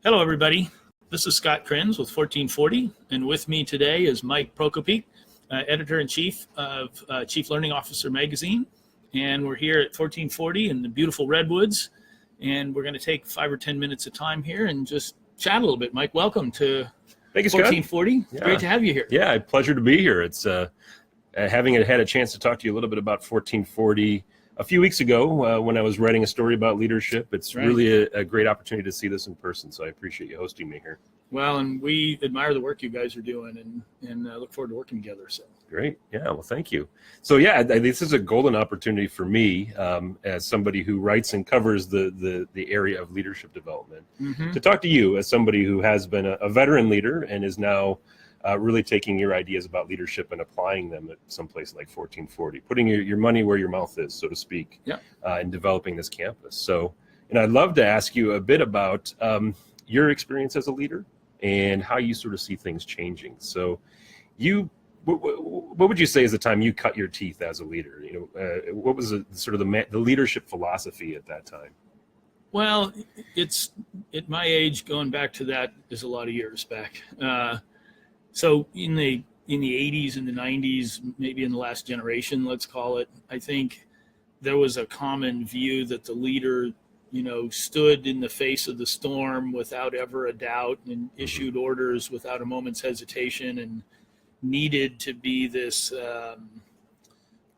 Hello, everybody. This is Scott Kriens with 1440, and with me today is Mike Prokopeak, Editor-in-Chief of Chief Learning Officer Magazine, and we're here at 1440 in the beautiful Redwoods, and we're going to take 5 or 10 minutes of time here and just chat a little bit. Mike, welcome to Thank you, Scott. 1440. Yeah. Great to have you here. Yeah, pleasure to be here. It's having had a chance to talk to you a little bit about 1440 a few weeks ago when I was writing a story about leadership. It's really a great opportunity to see this in person, so I appreciate you hosting me here. Well, and we admire the work you guys are doing and look forward to working together. So great. Yeah, well, thank you. So yeah, this is a golden opportunity for me as somebody who writes and covers the area of leadership development to talk to you as somebody who has been a veteran leader and is now really taking your ideas about leadership and applying them at some place like 1440, putting your money where your mouth is, so to speak, and developing this campus. So, and I'd love to ask you a bit about your experience as a leader and how you sort of see things changing. So what would you say is the time you cut your teeth as a leader? What was the leadership philosophy at that time? Well, it's at my age, going back to that is a lot of years back. So in the 80s and the 90s, maybe in the last generation, let's call it, I think there was a common view that the leader, stood in the face of the storm without ever a doubt and issued orders without a moment's hesitation and needed to be this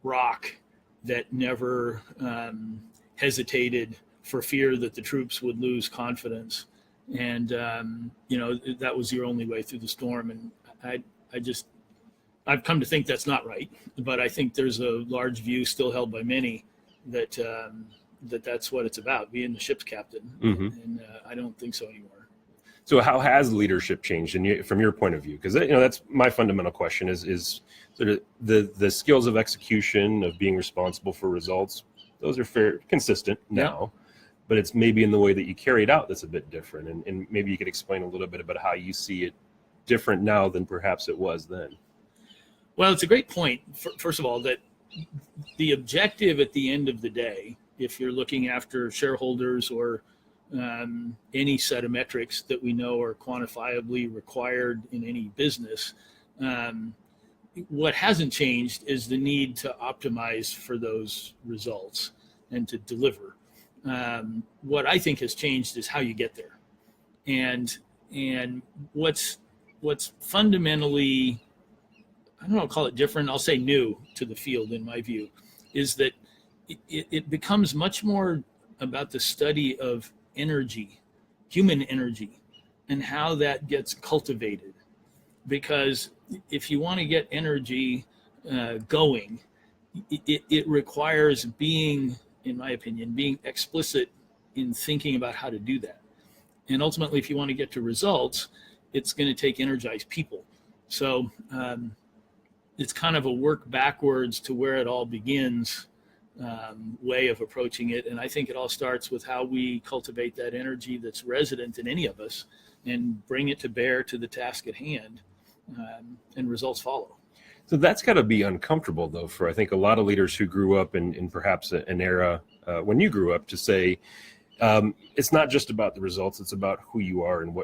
rock that never hesitated for fear that the troops would lose confidence. And, that was your only way through the storm. And I've come to think that's not right, but I think there's a large view still held by many that that's what it's about, being the ship's captain. And I don't think so anymore. So how has leadership changed from your point of view? Because that's my fundamental question is sort of the skills of execution, of being responsible for results. Those are consistent now, but it's maybe in the way that you carry it out that's a bit different. And maybe you could explain a little bit about how you see it different now than perhaps it was then. Well, it's a great point. First of all, that the objective at the end of the day, if you're looking after shareholders or any set of metrics that we know are quantifiably required in any business, what hasn't changed is the need to optimize for those results and to deliver. What I think has changed is how you get there. And what's fundamentally, I don't know, I'll call it different, I'll say new to the field in my view, is that it becomes much more about the study of energy, human energy, and how that gets cultivated. Because if you want to get energy going, it requires being, in my opinion, being explicit in thinking about how to do that. And ultimately, if you want to get to results, it's going to take energized people. So it's kind of a work backwards to where it all begins way of approaching it. And I think it all starts with how we cultivate that energy that's resident in any of us and bring it to bear to the task at hand, and results follow. So that's got to be uncomfortable, though, for I think a lot of leaders who grew up in perhaps an era when you grew up, to say it's not just about the results, it's about who you are and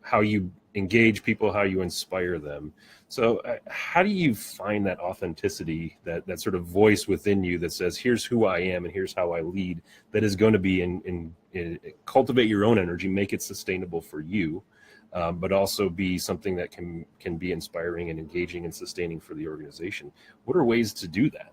how you engage people, how you inspire them. So how do you find that authenticity, that sort of voice within you that says, here's who I am and here's how I lead, that is going to be in cultivate your own energy, make it sustainable for you, but also be something that can be inspiring and engaging and sustaining for the organization? What are ways to do that?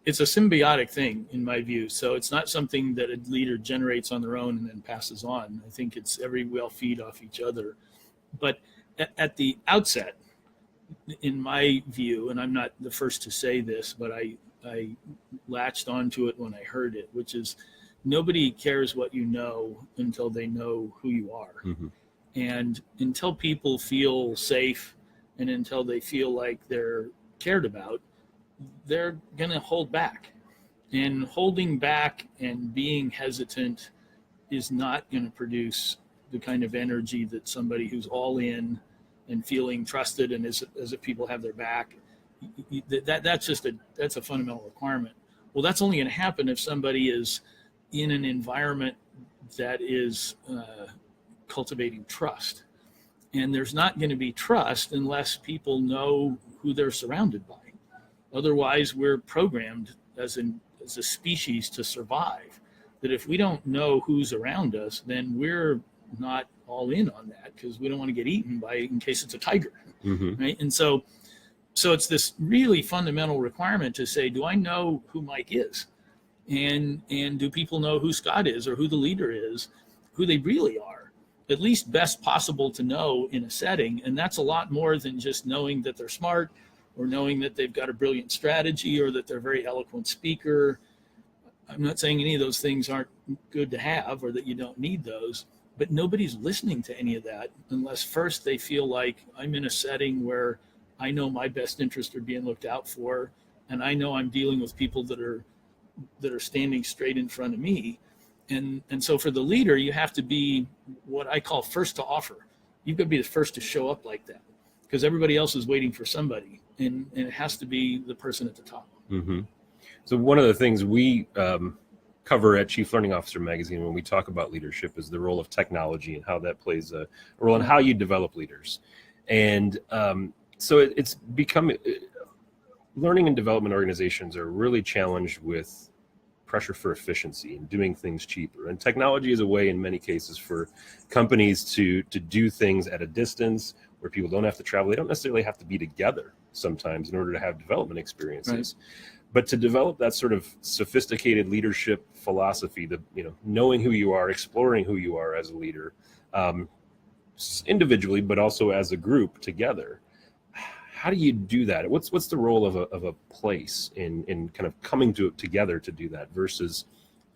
It's a symbiotic thing, in my view. So it's not something that a leader generates on their own and then passes on. I think it's we all feed off each other. But at the outset, in my view, and I'm not the first to say this, but I latched onto it when I heard it, which is nobody cares what you know until they know who you are. And until people feel safe and until they feel like they're cared about, they're going to hold back. And holding back and being hesitant is not going to produce the kind of energy that somebody who's all in and feeling trusted and as if people have their back, that's a fundamental requirement. Well, that's only going to happen if somebody is in an environment that is cultivating trust. And there's not going to be trust unless people know who they're surrounded by. Otherwise, we're programmed as a species to survive. That if we don't know who's around us, then we're not all in on that because we don't want to get eaten by, in case it's a tiger, right? And so it's this really fundamental requirement to say, do I know who Mike is? And do people know who Scott is or who the leader is, who they really are? At least best possible to know in a setting. And that's a lot more than just knowing that they're smart or knowing that they've got a brilliant strategy or that they're a very eloquent speaker. I'm not saying any of those things aren't good to have or that you don't need those, but nobody's listening to any of that unless first they feel like I'm in a setting where I know my best interests are being looked out for, and I know I'm dealing with people that are standing straight in front of me. And so for the leader, you have to be what I call first to offer. You've got to be the first to show up like that because everybody else is waiting for somebody, and it has to be the person at the top. So one of the things we cover at Chief Learning Officer Magazine when we talk about leadership is the role of technology and how that plays a role in how you develop leaders. And so it's become, learning and development organizations are really challenged with pressure for efficiency and doing things cheaper. And technology is a way in many cases for companies to do things at a distance where people don't have to travel. They don't necessarily have to be together sometimes in order to have development experiences. Right. But to develop that sort of sophisticated leadership philosophy, knowing who you are, exploring who you are as a leader, individually, but also as a group together. How do you do that? What's the role of a place in kind of coming together to do that versus,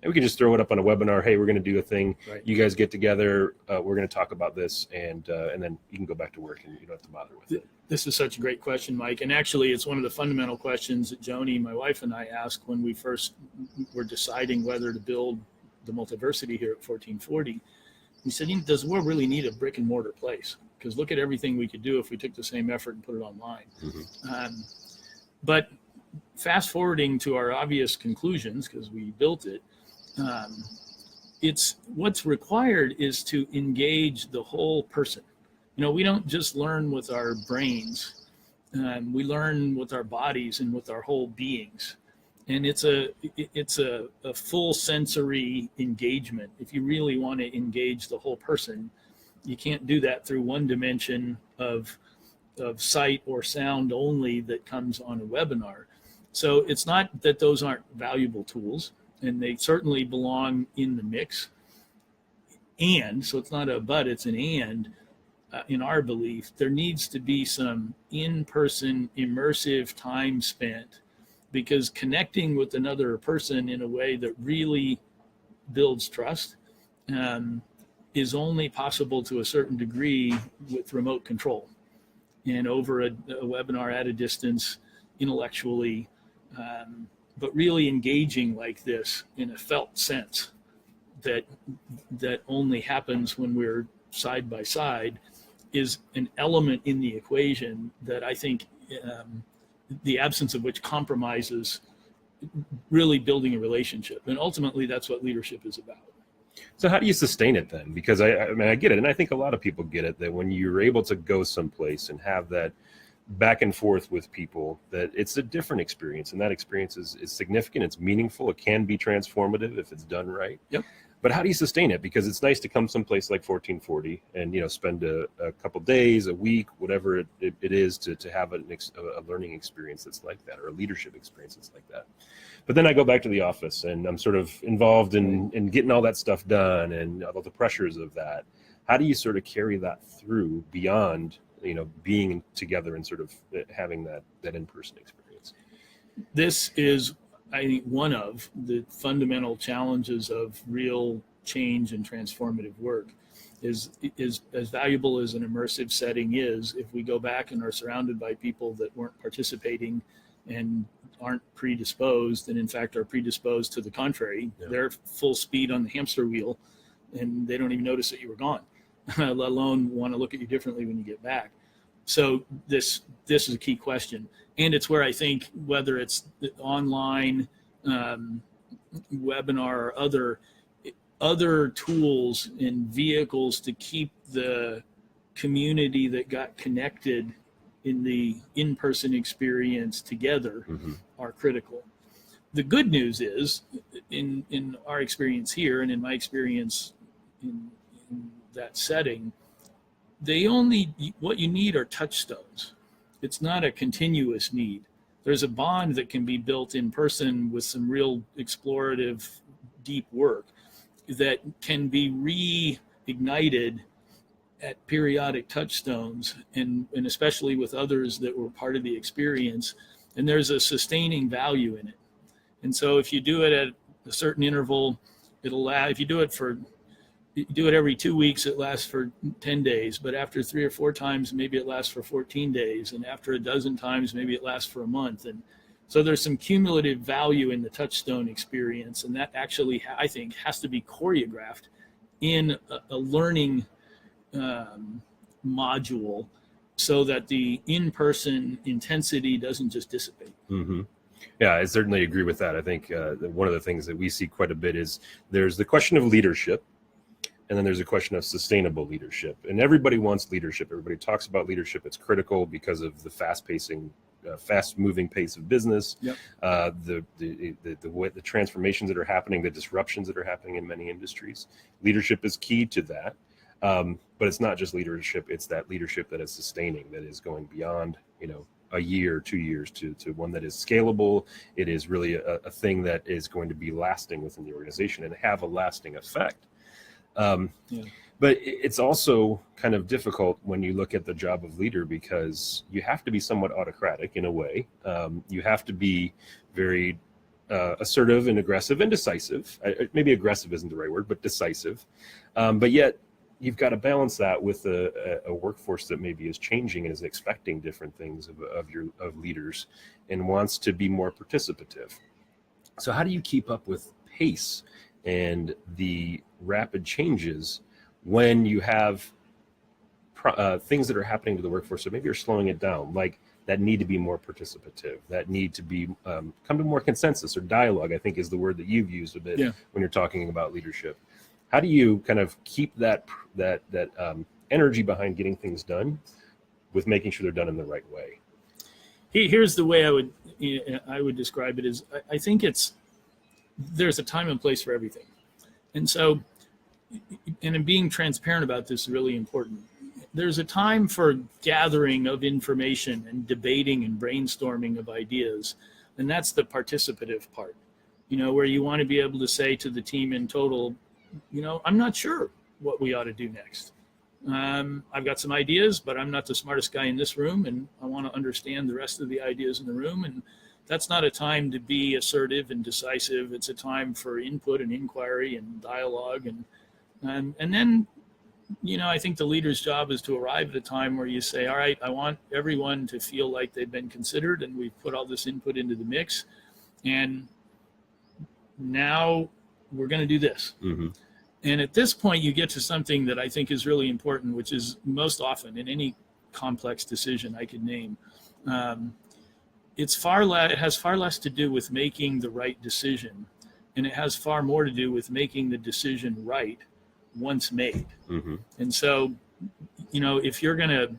hey, we can just throw it up on a webinar. Hey, we're going to do a thing. Right. You guys get together. We're going to talk about this, and then you can go back to work, and you don't have to bother with it. This is such a great question, Mike. And actually, it's one of the fundamental questions that Joni, my wife, and I asked when we first were deciding whether to build the Multiversity here at 1440. We said, does the world really need a brick and mortar place? Because look at everything we could do if we took the same effort and put it online. But fast forwarding to our obvious conclusions, because we built it, it's what's required is to engage the whole person. We don't just learn with our brains. We learn with our bodies and with our whole beings. And it's a full sensory engagement. If you really want to engage the whole person, you can't do that through one dimension of sight or sound only that comes on a webinar. So it's not that those aren't valuable tools, and they certainly belong in the mix. And so it's not a but, it's an and. In our belief, there needs to be some in-person immersive time spent, because connecting with another person in a way that really builds trust is only possible to a certain degree with remote control and over a webinar at a distance intellectually, but really engaging like this in a felt sense that only happens when we're side by side is an element in the equation that I think the absence of which compromises really building a relationship. And ultimately, that's what leadership is about. So how do you sustain it then? Because I mean, I get it. And I think a lot of people get it, that when you're able to go someplace and have that back and forth with people, that it's a different experience. And that experience is significant. It's meaningful. It can be transformative if it's done right. Yep. But how do you sustain it? Because it's nice to come someplace like 1440 and, spend a couple days, a week, whatever it is to have a learning experience that's like that, or a leadership experience that's like that. But then I go back to the office and I'm sort of involved in getting all that stuff done and all the pressures of that. How do you sort of carry that through beyond, being together and sort of having that in-person experience? This is, I think, one of the fundamental challenges of real change and transformative work is as valuable as an immersive setting is. If we go back and are surrounded by people that weren't participating and aren't predisposed, and in fact are predisposed to the contrary, they're full speed on the hamster wheel and they don't even notice that you were gone, let alone want to look at you differently when you get back. So this is a key question. And it's where I think, whether it's online, webinar or other, other tools and vehicles to keep the community that got connected in the in-person experience together are critical. The good news is, in our experience here and in my experience in that setting, what you need are touchstones. It's not a continuous need. There's a bond that can be built in person with some real explorative, deep work that can be reignited at periodic touchstones, and especially with others that were part of the experience. And there's a sustaining value in it. And so if you do it at a certain interval, if you do it every 2 weeks, it lasts for 10 days. But after 3 or 4 times, maybe it lasts for 14 days. And after a dozen times, maybe it lasts for a month. And so there's some cumulative value in the touchstone experience. And that actually, I think, has to be choreographed in a learning module so that the in-person intensity doesn't just dissipate. Yeah, I certainly agree with that. I think one of the things that we see quite a bit is there's the question of leadership, and then there's a question of sustainable leadership. And everybody wants leadership. Everybody talks about leadership. It's critical because of the fast-moving pace of business, the transformations that are happening, the disruptions that are happening in many industries. Leadership is key to that. But it's not just leadership. It's that leadership that is sustaining, that is going beyond, a year, 2 years to one that is scalable. It is really a thing that is going to be lasting within the organization and have a lasting effect. But it's also kind of difficult when you look at the job of leader, because you have to be somewhat autocratic in a way. You have to be very assertive and aggressive and decisive. Maybe aggressive isn't the right word, but decisive. But yet you've got to balance that with a workforce that maybe is changing and is expecting different things of leaders and wants to be more participative. So how do you keep up with pace and the rapid changes when you have things that are happening to the workforce? So maybe you're slowing it down, like that need to be more participative, that need to be come to more consensus or dialogue, I think is the word that you've used a bit when you're talking about leadership. How do you kind of keep that energy behind getting things done with making sure they're done in the right way? Here's the way I would describe it is I think there's a time and place for everything. And so, and in being transparent about this is really important. There's a time for gathering of information and debating and brainstorming of ideas. And that's the participative part, where you want to be able to say to the team in total, I'm not sure what we ought to do next. I've got some ideas, but I'm not the smartest guy in this room, and I want to understand the rest of the ideas in the room. And that's not a time to be assertive and decisive. It's a time for input and inquiry and dialogue. And then, I think the leader's job is to arrive at a time where you say, all right, I want everyone to feel like they've been considered and we've put all this input into the mix. And now we're going to do this. And at this point, you get to something that I think is really important, which is most often in any complex decision I could name. It has far less to do with making the right decision, and it has far more to do with making the decision right once made. And so, if you're going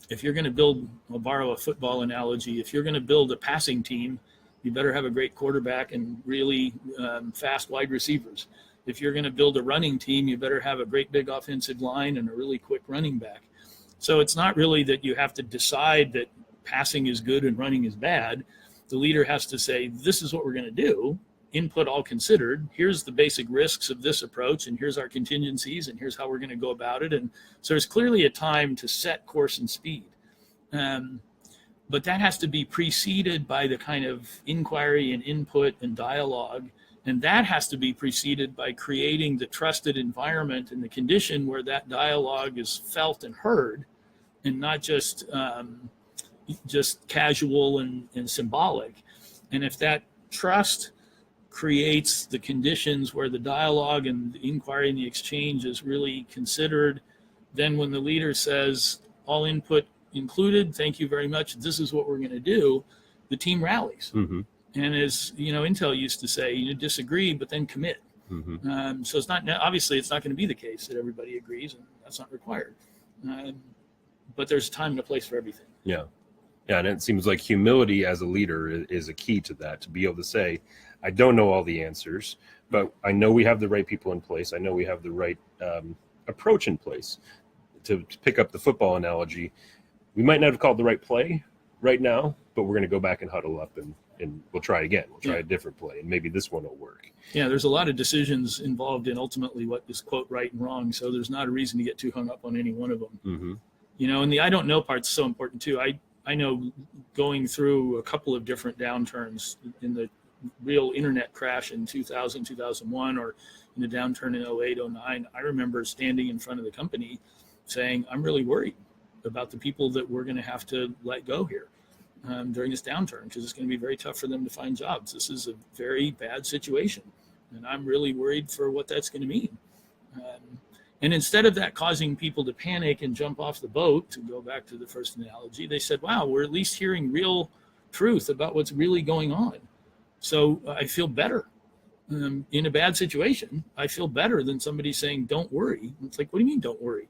to build, I'll borrow a football analogy, if you're going to build a passing team, you better have a great quarterback and really fast wide receivers. If you're going to build a running team, you better have a great big offensive line and a really quick running back. So it's not really that you have to decide that passing is good and running is bad. The leader has to say, this is what we're going to do, input all considered. Here's the basic risks of this approach, and here's our contingencies, and here's how we're going to go about it. And so there's clearly a time to set course and speed. But that has to be preceded by the kind of inquiry and input and dialogue. And that has to be preceded by creating the trusted environment and the condition where that dialogue is felt and heard, and not just casual and symbolic. And if that trust creates the conditions where the dialogue and the inquiry and the exchange is really considered, then when the leader says, all input included, thank you very much, this is what we're going to do, the team rallies. And as Intel used to say, disagree, but then commit. Mm-hmm. So it's not, obviously it's not going to be the case that everybody agrees, and that's not required. But there's a time and a place for everything. Yeah. Yeah. And it seems like humility as a leader is a key to that, to be able to say, I don't know all the answers, but I know we have the right people in place. I know we have the right approach in place. To pick up the football analogy, we might not have called the right play right now, but we're going to go back and huddle up and we'll try again. We'll try a different play, and maybe this one will work. Yeah, there's a lot of decisions involved in ultimately what is, quote, right and wrong. So there's not a reason to get too hung up on any one of them. Mm-hmm. You know, and the I don't know part's so important too. I know going through a couple of different downturns in the real internet crash in 2000, 2001, or in the downturn in 08, 09, I remember standing in front of the company saying, I'm really worried about the people that we're going to have to let go here during this downturn, because it's going to be very tough for them to find jobs. This is a very bad situation, and I'm really worried for what that's going to mean. And instead of that causing people to panic and jump off the boat, to go back to the first analogy, they said, wow, we're at least hearing real truth about what's really going on. So I feel better. In a bad situation, I feel better than somebody saying, don't worry. It's like, what do you mean, don't worry?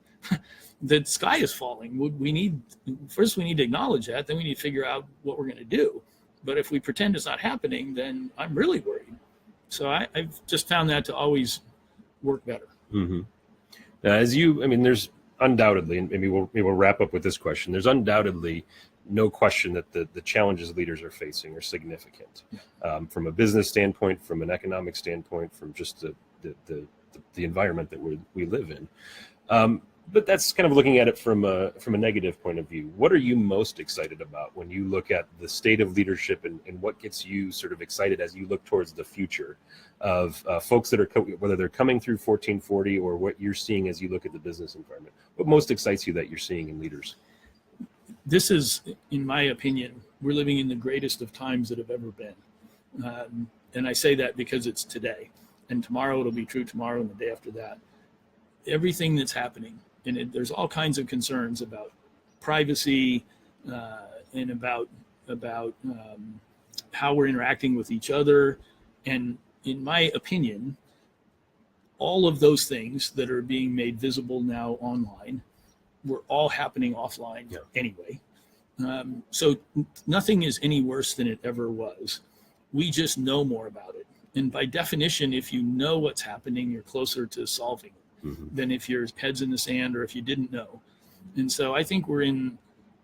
The sky is falling. We need to acknowledge that. Then we need to figure out what we're going to do. But if we pretend it's not happening, then I'm really worried. So I've just found that to always work better. Mm-hmm. Now, there's undoubtedly, and maybe we'll wrap up with this question. There's undoubtedly no question that the challenges leaders are facing are significant, from a business standpoint, from an economic standpoint, from just the environment that we live in. But that's kind of looking at it from a negative point of view. What are you most excited about when you look at the state of leadership, and what gets you sort of excited as you look towards the future of folks that are, whether they're coming through 1440 or what you're seeing as you look at the business environment? What most excites you that you're seeing in leaders? This is, in my opinion, we're living in the greatest of times that have ever been. And I say that because it's today. And tomorrow it'll be true tomorrow and the day after that. Everything that's happening, and there's all kinds of concerns about privacy and about how we're interacting with each other. And in my opinion, all of those things that are being made visible now online were all happening offline anyway. So nothing is any worse than it ever was. We just know more about it. And by definition, if you know what's happening, you're closer to solving it than if your head's in the sand or if you didn't know. And so I think we're in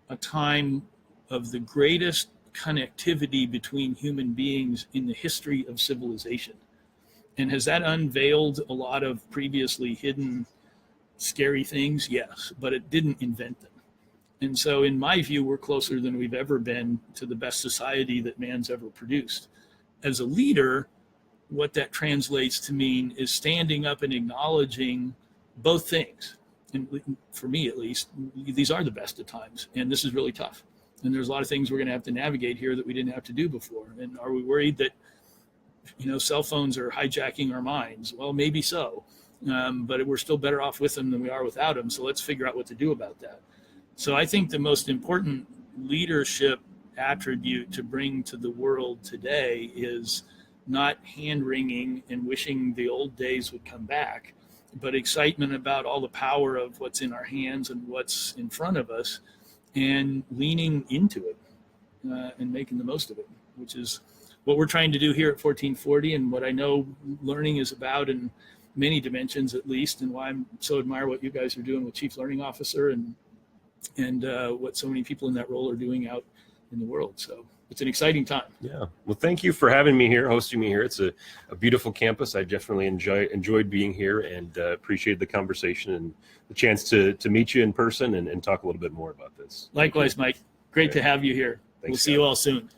a time of the greatest connectivity between human beings in the history of civilization. And has that unveiled a lot of previously hidden scary things? Yes, but it didn't invent them. And so in my view, we're closer than we've ever been to the best society that man's ever produced. As a leader, what that translates to mean is standing up and acknowledging both things. And for me, at least, these are the best of times. And this is really tough. And there's a lot of things we're going to have to navigate here that we didn't have to do before. And are we worried that, cell phones are hijacking our minds? Well, maybe so. But we're still better off with them than we are without them. So let's figure out what to do about that. So I think the most important leadership attribute to bring to the world today is not hand-wringing and wishing the old days would come back, but excitement about all the power of what's in our hands and what's in front of us, and leaning into it and making the most of it, which is what we're trying to do here at 1440, and what I know learning is about in many dimensions at least, and why I so admire what you guys are doing with Chief Learning Officer and what so many people in that role are doing out in the world. So it's an exciting time. Yeah. Well, thank you for having me here, hosting me here. It's a beautiful campus. I definitely enjoyed being here, and appreciate the conversation and the chance to meet you in person and talk a little bit more about this. Likewise, Mike. Great to have you here. Thanks, we'll see you all soon.